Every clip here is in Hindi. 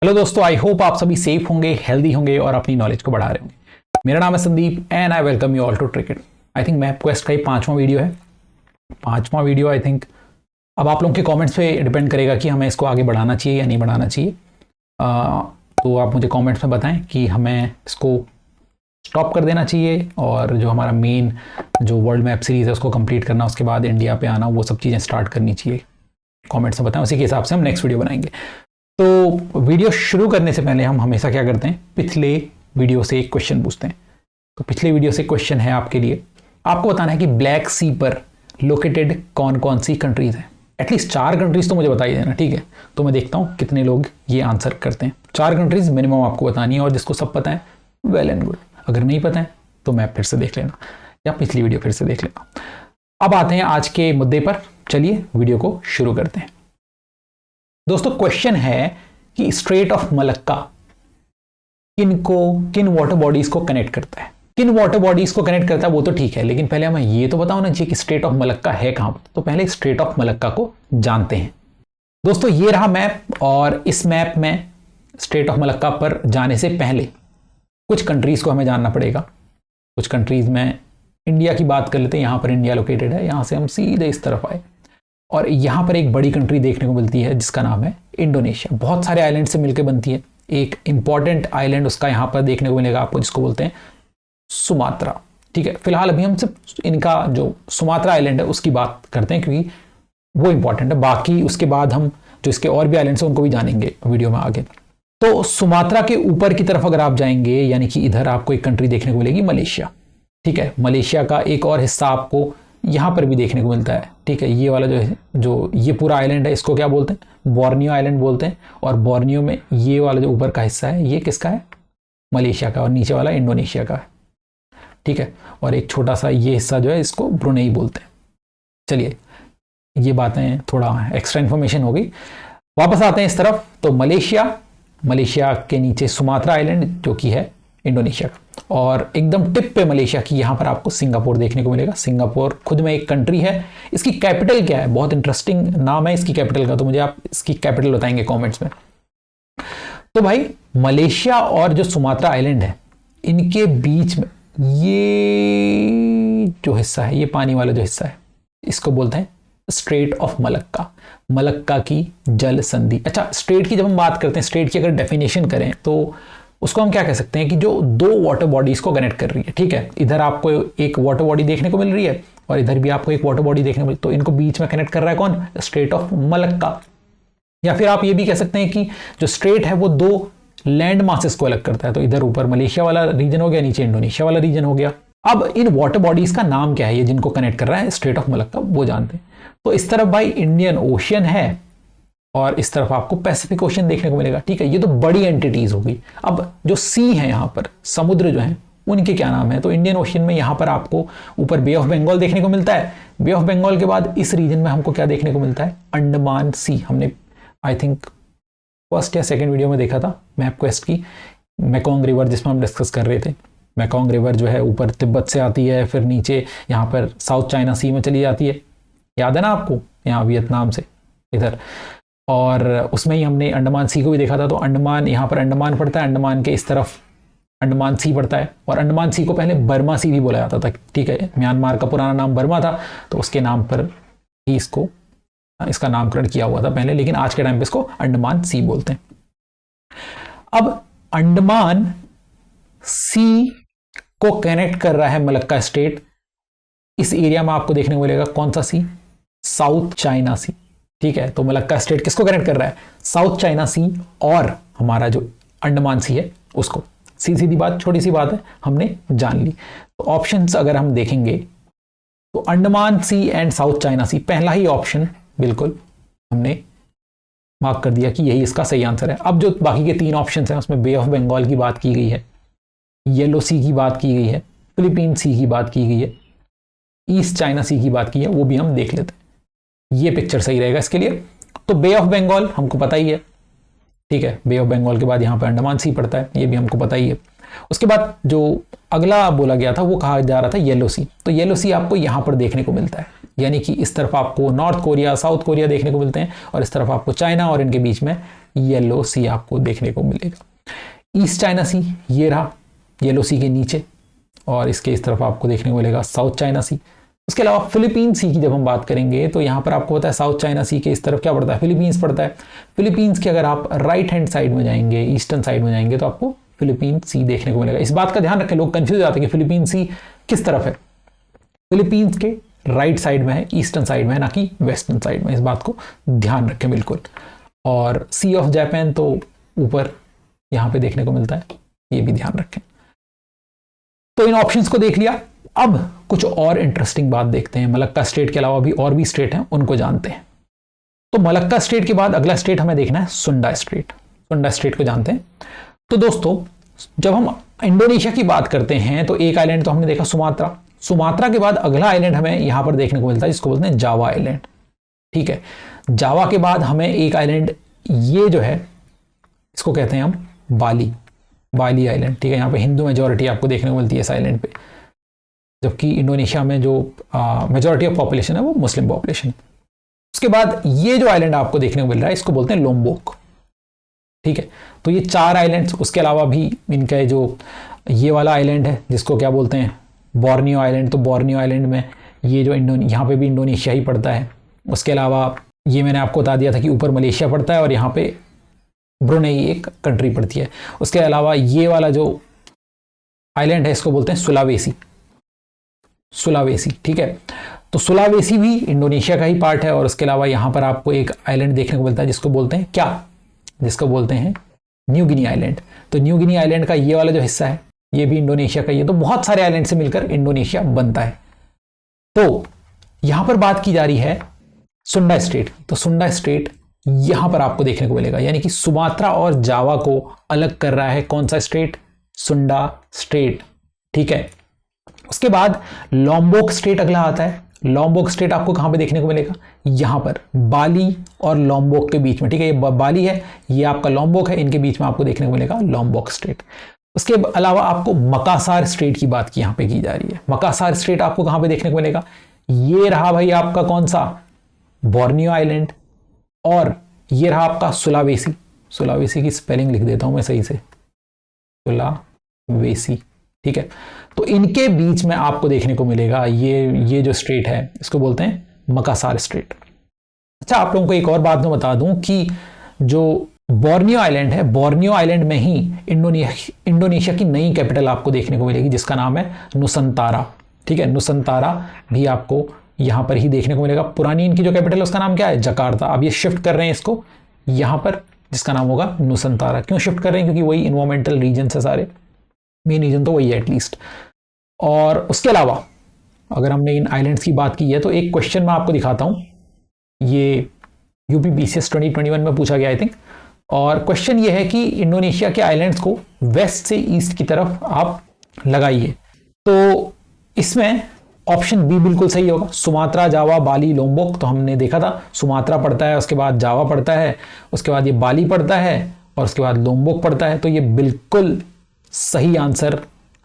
हेलो दोस्तों, आई होप आप सभी सेफ होंगे, हेल्दी होंगे और अपनी नॉलेज को बढ़ा रहे होंगे। मेरा नाम है Sandeep and I welcome you all to Tricket. I think MapQuest का ये 5वां वीडियो है। 5वां वीडियो आई थिंक अब आप लोगों के कमेंट्स पे डिपेंड करेगा कि हमें इसको आगे बढ़ाना चाहिए या नहीं बढ़ाना चाहिए। तो आप मुझे कमेंट्स में बताएं कि हमें इसको स्टॉप कर देना चाहिए और जो हमारा मेन जो वर्ल्ड मैप सीरीज़ है उसको कंप्लीट करना, उसके बाद इंडिया पे आना, वो सब चीज़ें स्टार्ट करनी चाहिए। कमेंट्स में बताएं, उसी के हिसाब से हम नेक्स्ट वीडियो बनाएंगे। तो वीडियो शुरू करने से पहले हम हमेशा क्या करते हैं, पिछले वीडियो से एक क्वेश्चन पूछते हैं। तो पिछले वीडियो से क्वेश्चन है आपके लिए, आपको बताना है कि ब्लैक सी पर लोकेटेड कौन कौन सी कंट्रीज हैं। एटलीस्ट 4 कंट्रीज तो मुझे बता ही देना, ठीक है। तो मैं देखता हूँ कितने लोग ये आंसर करते हैं। 4 कंट्रीज मिनिमम आपको बतानी है और जिसको सब पता है वेल एंड गुड, अगर नहीं पता है तो मैप फिर से देख लेना या पिछली वीडियो फिर से देख लेना। अब आते हैं आज के मुद्दे पर, चलिए वीडियो को शुरू करते हैं। दोस्तों क्वेश्चन है कि स्ट्रेट ऑफ मलक्का किन वाटर बॉडीज को कनेक्ट करता है। किन वाटर बॉडीज को कनेक्ट करता है वो तो ठीक है, लेकिन पहले हमें ये तो बताओ ना चाहिए कि स्ट्रेट ऑफ मलक्का है कहां पर। तो पहले स्ट्रेट ऑफ मलक्का को जानते हैं। दोस्तों ये रहा मैप और इस मैप में स्ट्रेट ऑफ मलक्का पर जाने से पहले कुछ कंट्रीज को हमें जानना पड़ेगा। कुछ कंट्रीज में इंडिया की बात कर लेते हैं। यहां पर इंडिया लोकेटेड है, यहां से हम सीधे इस तरफ आए और यहाँ पर एक बड़ी कंट्री देखने को मिलती है जिसका नाम है इंडोनेशिया। बहुत सारे आइलैंड से मिलकर बनती है। एक इंपॉर्टेंट आइलैंड उसका यहाँ पर देखने को मिलेगा आपको, जिसको बोलते हैं सुमात्रा। ठीक है, फिलहाल अभी हम सिर्फ इनका जो सुमात्रा आइलैंड है उसकी बात करते हैं क्योंकि वो इंपॉर्टेंट है। बाकी उसके बाद हम जो इसके और भी आइलैंड्स हैं उनको भी जानेंगे वीडियो में आगे। तो सुमात्रा के ऊपर की तरफ अगर आप जाएंगे, यानी कि इधर आपको एक कंट्री देखने को मिलेगी, मलेशिया। ठीक है, मलेशिया का एक और हिस्सा आपको यहां पर भी देखने को मिलता है। ठीक है, ये वाला जो ये पूरा आइलैंड है इसको क्या बोलते हैं, बोर्नियो आइलैंड बोलते हैं। और बोर्नियो में ये वाला जो ऊपर का हिस्सा है ये किसका है, मलेशिया का, और नीचे वाला इंडोनेशिया का है। ठीक है, और एक छोटा सा ये हिस्सा जो है इसको ब्रुनेई बोलते हैं। चलिए ये बातें थोड़ा एक्स्ट्रा इन्फॉर्मेशन हो गई। वापस आते हैं इस तरफ। तो मलेशिया के नीचे सुमात्रा आइलैंड जो कि है इंडोनेशिया का, और एकदम टिप पे मलेशिया की यहाँ पर आपको सिंगापुर देखने को मिलेगा। सिंगापुर खुद में एक कंट्री है। इसकी कैपिटल क्या है, बहुत इंटरेस्टिंग नाम है इसकी कैपिटल का, तो मुझे आप इसकी कैपिटल बताएंगे कमेंट्स में। तो भाई मलेशिया और जो सुमात्रा आइलैंड है इनके बीच में ये जो हिस्सा है, ये पानी वाला जो हिस्सा है, इसको बोलते हैं स्ट्रेट ऑफ मलक्का, मलक्का की जल संधि। अच्छा, स्ट्रेट की जब हम बात करते हैं, स्ट्रेट की अगर डेफिनेशन करें तो उसको हम क्या कह सकते हैं कि जो 2 वाटर बॉडीज को कनेक्ट कर रही है। ठीक है, इधर आपको एक वाटर बॉडी देखने को मिल रही है और इधर भी आपको एक वाटर बॉडी देखने को मिल रही है, तो इनको बीच में कनेक्ट कर रहा है कौन, स्ट्रेट ऑफ मलक्का। या फिर आप ये भी कह सकते हैं कि जो स्ट्रेट है वो 2 लैंड मासेस को अलग करता है। तो इधर ऊपर मलेशिया वाला रीजन हो गया, नीचे इंडोनेशिया वाला रीजन हो गया। अब इन वाटर बॉडीज का नाम क्या है, ये जिनको कनेक्ट कर रहा है स्ट्रेट ऑफ मलक्का, वो जानते हैं। तो इस तरफ भाई इंडियन ओशियन है और इस तरफ आपको पैसिफिक ओशन देखने को मिलेगा। ठीक है, ये तो बड़ी एंटिटीज होगी। अब जो सी है, यहाँ पर समुद्र जो है उनके क्या नाम है। तो इंडियन ओशियन में यहाँ पर आपको ऊपर बे ऑफ बंगाल देखने को मिलता है। बे ऑफ बंगाल के बाद इस रीजन में हमको क्या देखने को मिलता है, अंडमान सी। हमने आई थिंक फर्स्ट या सेकेंड वीडियो में देखा था मैप क्वेस्ट की, मेकोंग रिवर जिसमें हम डिस्कस कर रहे थे। मेकोंग रिवर जो है ऊपर तिब्बत से आती है, फिर नीचे यहाँ पर साउथ चाइना सी में चली जाती है, याद है ना आपको, यहाँ वियतनाम से इधर। और उसमें ही हमने अंडमान सी को भी देखा था। तो अंडमान, यहाँ पर अंडमान पड़ता है, अंडमान के इस तरफ अंडमान सी पड़ता है। और अंडमान सी को पहले बर्मा सी भी बोला जाता था। ठीक है, म्यांमार का पुराना नाम बर्मा था, तो उसके नाम पर ही इसका नामकरण किया हुआ था पहले, लेकिन आज के टाइम पे इसको अंडमान सी बोलते हैं। अब अंडमान सी को कनेक्ट कर रहा है मलक्का स्टेट। इस एरिया में आपको देखने को मिलेगा कौन सा सी, साउथ चाइना सी। ठीक है, तो मलक्का स्टेट किसको कनेक्ट कर रहा है, साउथ चाइना सी और हमारा जो अंडमान सी है उसको। सीधी बात, छोटी सी बात है, हमने जान ली। तो ऑप्शंस अगर हम देखेंगे तो अंडमान सी एंड साउथ चाइना सी, पहला ही ऑप्शन बिल्कुल हमने मार्क कर दिया कि यही इसका सही आंसर है। अब जो बाकी के 3 ऑप्शन हैं उसमें बे ऑफ बंगाल की बात की गई है, येलो सी की बात की गई है, फिलीपीन सी की बात की गई है, ईस्ट चाइना सी की बात की है, वो भी हम देख लेते हैं। ये पिक्चर सही रहेगा इसके लिए। तो बे ऑफ बंगाल हमको पता ही है। ठीक है, बे ऑफ बंगाल के बाद यहाँ पर अंडमान सी पड़ता है, ये भी हमको पता ही है। उसके बाद जो अगला बोला गया था वो कहा जा रहा था येलो सी। तो येलो सी आपको यहाँ पर देखने को मिलता है, यानी कि इस तरफ आपको नॉर्थ कोरिया, साउथ कोरिया देखने को मिलते हैं, और इस तरफ आपको चाइना, और इनके बीच में येलो सी आपको देखने को मिलेगा। ईस्ट चाइना सी ये रहा येलो सी के नीचे, और इसके इस तरफ आपको देखने को मिलेगा साउथ चाइना सी। उसके अलावा फिलीपीन सी की जब हम बात करेंगे तो यहाँ पर आपको पता है साउथ चाइना सी के इस तरफ क्या पड़ता है, फिलीपींस पड़ता है। फिलीपींस के अगर आप राइट हैंड साइड में जाएंगे, ईस्टर्न साइड में जाएंगे, तो आपको फिलीपीन सी देखने को मिलेगा। इस बात का ध्यान रखें, लोग कंफ्यूज हो जाते हैं कि फिलीपीन सी किस तरफ है। फिलीपींस के राइट साइड में है, ईस्टर्न साइड में है, ना कि वेस्टर्न साइड में। इस बात को ध्यान रखें बिल्कुल। और सी ऑफ जापान तो ऊपर यहाँ पे देखने को मिलता है, ये भी ध्यान रखें। तो इन ऑप्शंस को देख लिया। अब कुछ और इंटरेस्टिंग बात देखते हैं। मलक्का स्टेट के अलावा भी और भी स्टेट हैं, उनको जानते हैं। तो मलक्का स्टेट के बाद अगला स्टेट हमें देखना है सुंडा स्टेट। सुंडा स्टेट को जानते हैं। तो दोस्तों, जब हम इंडोनेशिया की बात करते हैं तो एक आइलैंड तो हमने देखा सुमात्रा। सुमात्रा के बाद अगला आइलैंड हमें यहां पर देखने को मिलता है, जिसको बोलते हैं जावा आइलैंड। ठीक है, जावा के बाद हमें एक आइलैंड ये जो है, इसको कहते हैं हम बाली, बाली आइलैंड। ठीक है, यहाँ पे हिंदू मेजोरिटी आपको देखने को मिलती है इस आइलैंड पे, जबकि इंडोनेशिया में जो मेजोरिटी ऑफ पॉपुलेशन है वो मुस्लिम पॉपुलेशन। उसके बाद ये जो आइलैंड आपको देखने को मिल रहा है, इसको बोलते हैं लोम्बोक। ठीक है, तो ये 4 आइलैंड्स। उसके अलावा भी इनका जो ये वाला आइलैंड है, जिसको क्या बोलते हैं, बोर्नियो आइलैंड। तो बोर्नियो आइलैंड में ये जो यहाँ पे भी इंडोनेशिया ही पड़ता है। उसके अलावा ये मैंने आपको बता दिया था कि ऊपर मलेशिया पड़ता है, और यहाँ पे ब्रुनेई एक कंट्री पड़ती है। उसके अलावा ये वाला जो आइलैंड है, इसको बोलते हैं सुलावेसी। सुलावेसी, ठीक है। तो सुलावेसी भी इंडोनेशिया का ही पार्ट है। और उसके अलावा यहाँ पर आपको एक आइलैंड देखने को मिलता है, जिसको बोलते हैं क्या, जिसको बोलते हैं न्यू गिनी आइलैंड। तो न्यू गिनी आइलैंड का ये वाला जो हिस्सा है, ये भी इंडोनेशिया का ही है। तो बहुत सारे आइलैंड से मिलकर इंडोनेशिया बनता है। तो यहां पर बात की जा रही है सुंडा स्टेट की। तो सुंडा स्टेट यहां पर आपको देखने को मिलेगा, यानी कि सुमात्रा और जावा को अलग कर रहा है कौन सा स्टेट, सुंडा स्टेट। ठीक है, उसके बाद लॉम्बोक स्टेट अगला आता है। लॉम्बोक स्टेट आपको कहां पे देखने को मिलेगा, यहां पर बाली और लॉम्बोक के बीच में। ठीक है, ये बाली है, ये आपका लॉम्बोक है, इनके बीच में आपको देखने को मिलेगा लॉम्बोक स्टेट। उसके अलावा आपको मकासार स्टेट की बात की यहां पे की जा रही है। मकासार स्टेट आपको कहां पे देखने को मिलेगा, ये रहा भाई आपका कौन सा, बोर्नियो आइलैंड। और ये रहा आपका सुलावेसी। सुलावेसी की स्पेलिंग लिख देता हूं मैं सही से, सुलावेसी। ठीक है, तो इनके बीच में आपको देखने को मिलेगा ये जो स्टेट है, इसको बोलते हैं मकासार स्टेट। अच्छा, आप लोगों को एक और बात मैं बता दूं कि जो बोर्नियो आइलैंड है, बोर्नियो आइलैंड में ही इंडोनेशिया की नई कैपिटल आपको देखने को मिलेगी, जिसका नाम है नुसंतारा। ठीक है, नुसंतारा भी आपको यहां पर ही देखने को मिलेगा। पुरानी इनकी जो कैपिटल है उसका नाम क्या है, जकार्ता। अब ये शिफ्ट कर रहे हैं इसको यहां पर, जिसका नाम होगा नुसंतारा। क्यों शिफ्ट कर रहे हैं, क्योंकि वही इन्वायरमेंटल रीजन है, सारे मेन रीजन तो वही है एटलीस्ट। और उसके अलावा अगर हमने इन आइलैंड्स की बात की है, तो एक क्वेश्चन मैं आपको दिखाता हूं, ये यूपीपीसीएस 2021 में पूछा गया आई थिंक। और क्वेश्चन ये है कि इंडोनेशिया के आइलैंड्स को वेस्ट से ईस्ट की तरफ आप लगाइए। तो इसमें ऑप्शन बी बिल्कुल सही होगा, सुमात्रा, जावा, बाली, लोम्बोक। तो हमने देखा था सुमात्रा पड़ता है, उसके बाद जावा पड़ता है, उसके बाद ये बाली पड़ता है, और उसके बाद लोम्बोक पड़ता है। तो ये बिल्कुल सही आंसर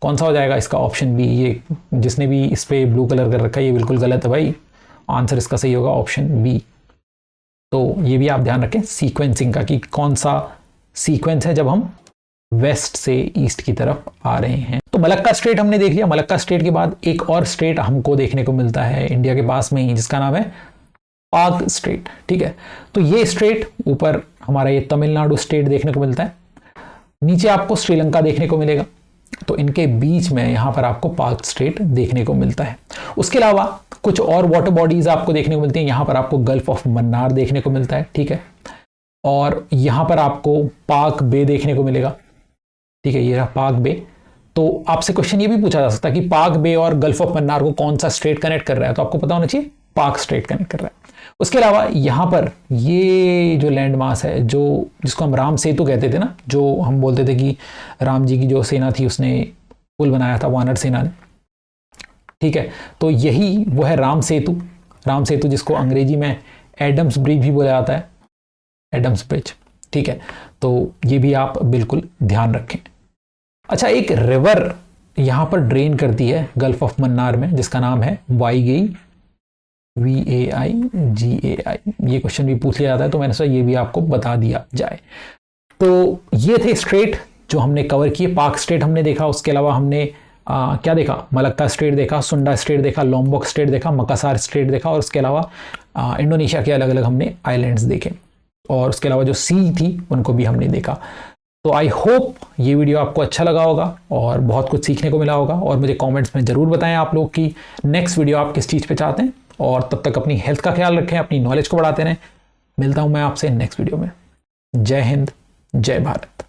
कौन सा हो जाएगा, इसका ऑप्शन बी। ये जिसने भी इस पे ब्लू कलर कर रखा है, ये बिल्कुल गलत है भाई। आंसर इसका सही होगा ऑप्शन बी। तो ये भी आप ध्यान रखें सीक्वेंसिंग का, कि कौन सा सीक्वेंस है जब हम वेस्ट से ईस्ट की तरफ आ रहे हैं। तो मलक्का स्टेट हमने देख लिया। मलक्का स्टेट के बाद एक और स्टेट हमको देखने को मिलता है इंडिया के पास में ही, जिसका नाम है पाक स्टेट। ठीक है, तो ये स्टेट ऊपर हमारा ये तमिलनाडु स्टेट देखने को मिलता है, नीचे आपको श्रीलंका देखने को मिलेगा। तो इनके बीच में यहां पर आपको पाक स्टेट देखने को मिलता है। उसके अलावा कुछ और वाटर बॉडीज आपको देखने को मिलती हैं। यहां पर आपको गल्फ ऑफ मन्नार देखने को मिलता है। ठीक है, और यहां पर आपको पाक बे देखने को मिलेगा। ठीक है, ये रहा पाक बे। तो आपसे क्वेश्चन ये भी पूछा जा सकता है कि पाक बे और गल्फ ऑफ मन्नार को कौन सा स्टेट कनेक्ट कर रहा है, तो आपको पता होना चाहिए पाक स्टेट कनेक्ट कर रहा है। उसके अलावा यहां पर ये जो लैंड मास है, जो जिसको हम राम सेतु कहते थे ना, जो हम बोलते थे कि राम जी की जो सेना थी उसने पुल बनाया था, वानर सेना ने। ठीक है, तो यही वो है राम सेतु। राम सेतु जिसको अंग्रेजी में एडम्स ब्रिज भी बोला जाता है, एडम्स ब्रिज। ठीक है, तो ये भी आप बिल्कुल ध्यान रखें। अच्छा, एक रिवर यहां पर ड्रेन करती है गल्फ ऑफ मन्नार में, जिसका नाम है वाईगई VAIGAI, ये क्वेश्चन भी पूछ लिया जाता है, तो मैंने सोचा ये भी आपको बता दिया जाए। तो ये थे स्ट्रेट जो हमने कवर किए। पाक स्ट्रेट हमने देखा, उसके अलावा हमने क्या देखा, मलक्का स्ट्रेट देखा, सुंडा स्ट्रेट देखा, लॉम्बोक स्ट्रेट देखा, मकासार स्ट्रेट देखा, और उसके अलावा इंडोनेशिया के अलग अलग हमने आइलैंड्स देखे, और उसके अलावा जो सी थी उनको भी हमने देखा। तो आई होप ये वीडियो आपको अच्छा लगा होगा और बहुत कुछ सीखने को मिला होगा, और मुझे कमेंट्स में ज़रूर बताएं आप लोग कि नेक्स्ट वीडियो आप किस चीज़ पे चाहते हैं। और तब तक अपनी हेल्थ का ख्याल रखें, अपनी नॉलेज को बढ़ाते रहें। मिलता हूं मैं आपसे नेक्स्ट वीडियो में। जय हिंद, जय भारत।